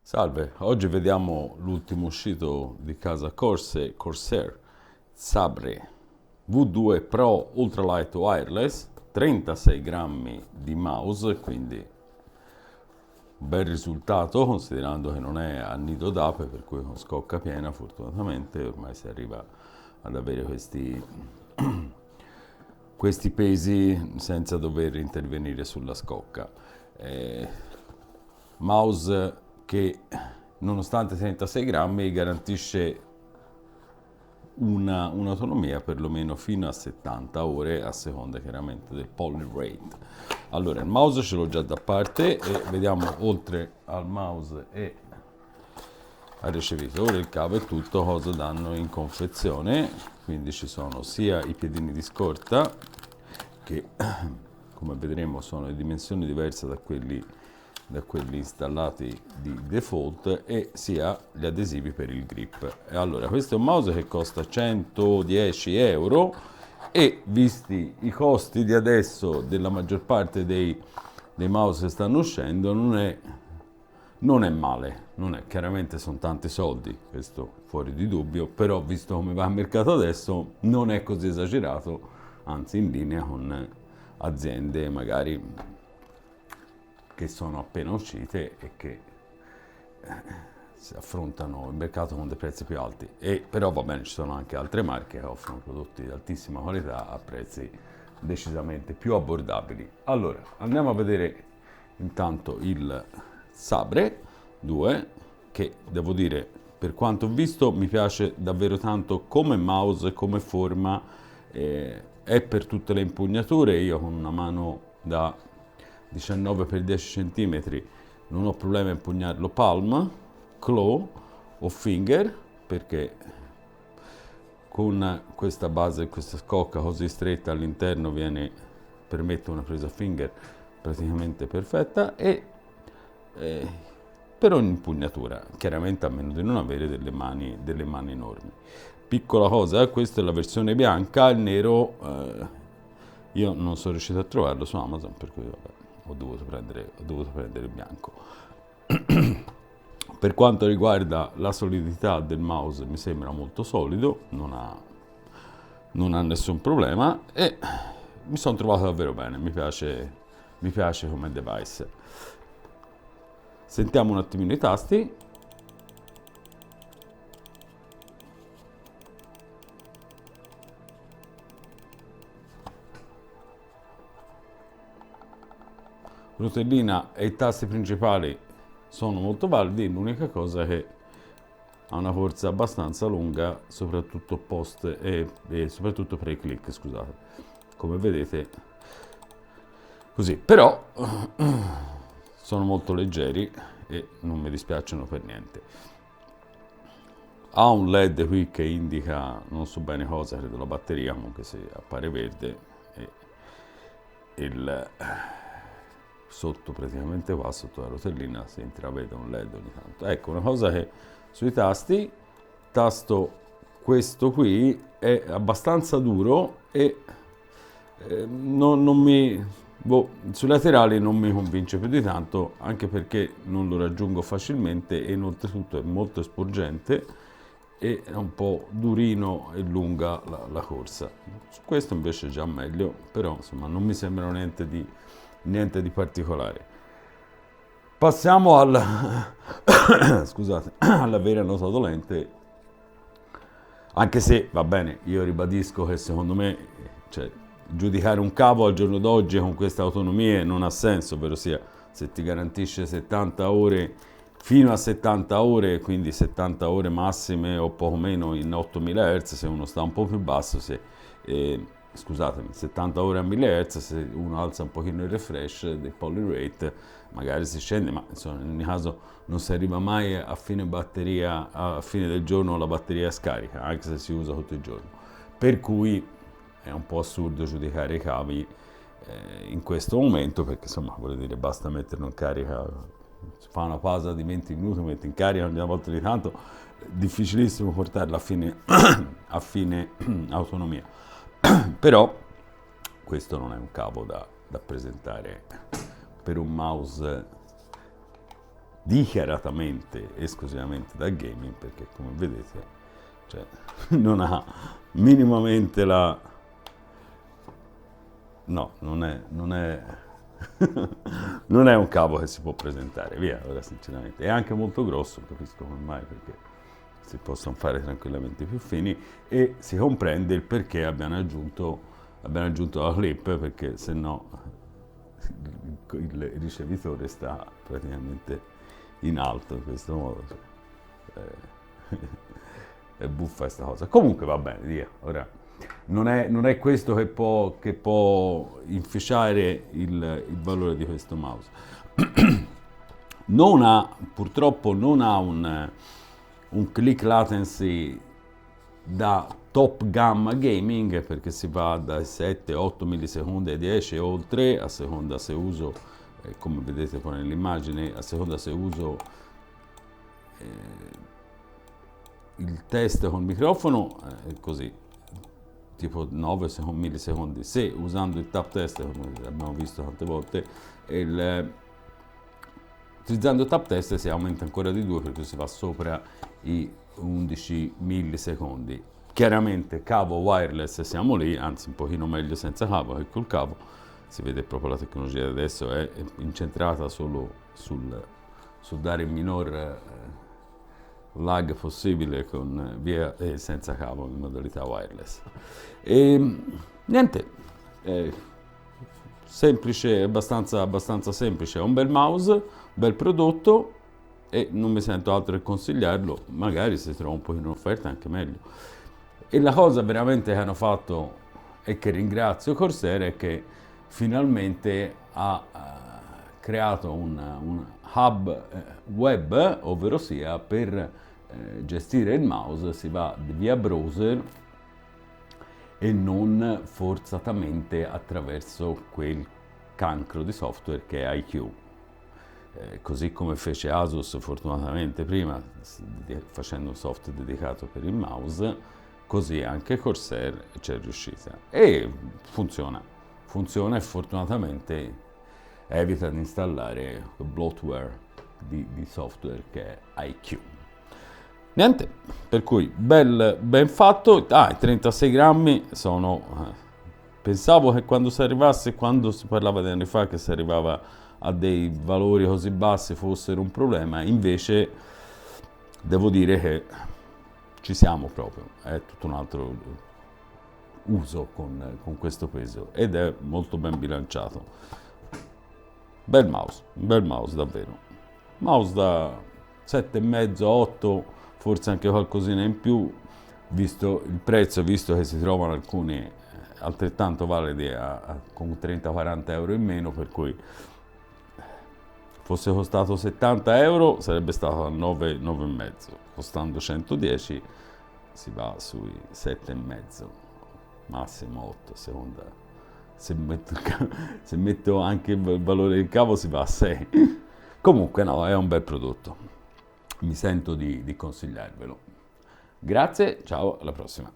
Salve, oggi vediamo l'ultimo uscito di casa Corsair Sabre V2 Pro Ultralight Wireless, 36 grammi di mouse, quindi un bel risultato considerando che non è a nido d'ape, per cui con scocca piena fortunatamente ormai si arriva ad avere questi pesi senza dover intervenire sulla scocca. Mouse che nonostante 36 grammi garantisce un'autonomia perlomeno fino a 70 ore a seconda chiaramente del poly rate. Allora il mouse ce l'ho già da parte e vediamo oltre al mouse e al ricevitore, il cavo e tutto cosa danno in confezione. Quindi ci sono sia i piedini di scorta che come vedremo sono di dimensioni diverse da quelli installati di default, e sia gli adesivi per il grip. E allora questo è un mouse che costa 110 euro e visti i costi di adesso della maggior parte dei mouse che stanno uscendo non è male, chiaramente sono tanti soldi, questo fuori di dubbio, però visto come va il mercato adesso non è così esagerato, anzi in linea con aziende magari che sono appena uscite e che si affrontano il mercato con dei prezzi più alti. Però va bene, ci sono anche altre marche che offrono prodotti di altissima qualità a prezzi decisamente più abbordabili. Allora, andiamo a vedere intanto il Sabre 2, che devo dire, per quanto ho visto, mi piace davvero tanto come mouse, come forma, è per tutte le impugnature. Io con una mano da 19x10 cm non ho problema a impugnarlo palm, claw o finger, perché con questa base, questa scocca così stretta all'interno permette una presa finger praticamente perfetta e per ogni impugnatura, chiaramente a meno di non avere delle mani enormi. Piccola cosa, questa è la versione bianca, il nero io non sono riuscito a trovarlo su Amazon, per cui vabbè, ho dovuto prendere il bianco. Per quanto riguarda la solidità del mouse, mi sembra molto solido, non ha nessun problema e mi sono trovato davvero bene, mi piace come device. Sentiamo un attimino i tasti. Rotellina e i tasti principali sono molto validi, l'unica cosa è che ha una corsa abbastanza lunga, soprattutto post e soprattutto per i click, scusate. Come vedete, così, però sono molto leggeri e non mi dispiacciono per niente. Ha un LED qui che indica non so bene cosa, credo la batteria, comunque se appare verde, e il sotto praticamente qua, sotto la rotellina, si intravede un LED ogni tanto. Ecco, una cosa che sui tasti, tasto questo qui è abbastanza duro e sui laterali non mi convince più di tanto, anche perché non lo raggiungo facilmente e oltretutto è molto sporgente e è un po' durino e lunga la corsa. Su questo invece è già meglio, però insomma non mi sembra niente di particolare. Passiamo scusate, alla vera nota dolente, anche se va bene, io ribadisco che secondo me, cioè, giudicare un cavo al giorno d'oggi con queste autonomie non ha senso, ovvero sia se ti garantisce 70 ore fino a 70 ore, quindi 70 ore massime o poco meno in 8000 Hz, se uno sta un po' più basso, scusatemi, 70 ore a 1000 Hz, se uno alza un pochino il refresh del poly rate, magari si scende, ma insomma, in ogni caso non si arriva mai a fine batteria, a fine del giorno la batteria è scarica, anche se si usa tutto il giorno. Per cui è un po' assurdo giudicare i cavi in questo momento, perché insomma, vuol dire, basta metterlo in carica, si fa una pausa di 20 minuti, metti in carica ogni volta di tanto, difficilissimo portarla a fine autonomia. Però questo non è un cavo da presentare per un mouse dichiaratamente esclusivamente da gaming, perché come vedete, cioè, non ha minimamente la... No, non è non è un cavo che si può presentare, via, ora sinceramente. È anche molto grosso, non capisco come mai, perché si possono fare tranquillamente più fini, e si comprende il perché abbiano aggiunto la clip, perché se no il ricevitore sta praticamente in alto in questo modo. Cioè, è buffa questa cosa. Comunque va bene, via, ora... Non è questo che può inficiare il valore di questo mouse. Purtroppo non ha un click latency da top gamma gaming, perché si va dai 7-8 millisecondi ai 10 e oltre, a seconda se uso, come vedete poi nell'immagine, a seconda se uso il test col microfono, così, tipo 9 millisecondi. Se usando il tap test, come abbiamo visto tante volte, utilizzando il tap test si aumenta ancora di 2, perché si va sopra i 11 millisecondi. Chiaramente cavo wireless siamo lì, anzi un pochino meglio senza cavo che col cavo. Si vede proprio la tecnologia di adesso è incentrata solo sul dare il minor lag possibile con via e senza cavo in modalità wireless. E niente, semplice, abbastanza semplice, è un bel mouse, un bel prodotto, e non mi sento altro che consigliarlo, magari se trova un po' in offerta anche meglio. E la cosa veramente che hanno fatto, e che ringrazio Corsair, è che finalmente ha creato un hub web, ovvero sia per gestire il mouse si va via browser e non forzatamente attraverso quel cancro di software che è IQ. Così come fece Asus fortunatamente prima, facendo un software dedicato per il mouse, così anche Corsair ci è riuscita. E funziona e fortunatamente evita di installare bloatware di software che è IQ. Niente, per cui ben fatto. I 36 grammi sono... pensavo che quando si parlava di anni fa che si arrivava a dei valori così bassi fossero un problema, invece devo dire che ci siamo proprio, è tutto un altro uso con questo peso, ed è molto ben bilanciato. Un bel mouse davvero. Mouse da 7,5, 8, forse anche qualcosina in più, visto il prezzo, visto che si trovano alcuni altrettanto validi con 30-40 euro in meno, per cui fosse costato 70 euro sarebbe stato a 9,5, costando 110 si va sui 7,5, massimo 8, seconda. Se metto anche il valore del cavo si va a 6. Comunque no, è un bel prodotto. Mi sento di consigliarvelo. Grazie, ciao, alla prossima.